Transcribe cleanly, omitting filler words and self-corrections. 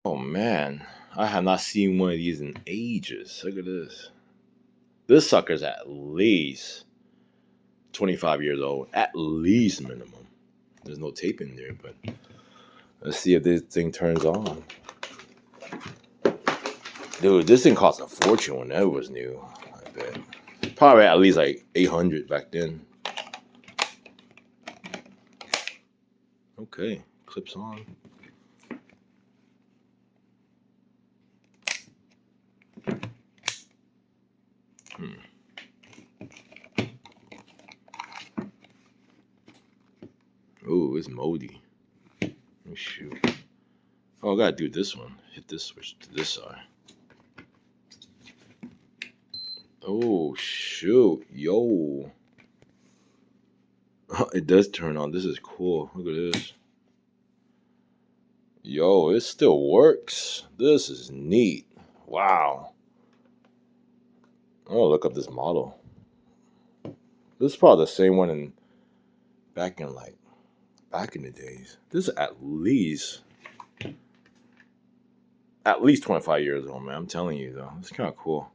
Oh man, I have not seen one of these in ages. Look at this. This sucker's at least 25 years old, at least minimum. There's no tape in there, but let's see if this thing turns on. Dude, this thing cost a fortune when that was new. I bet. Probably at least like 800 back then. Okay, clips on. Oh, it's moldy. Oh, shoot. Oh, I gotta do this one. Hit this switch to this side. Oh, shoot. Yo. It does turn on. This is cool. Look at this. Yo, it still works. This is neat. Wow. Oh, look up this model. This is probably the same one back in the days. This is at least 25 years old, man. I'm telling you though. It's kind of cool.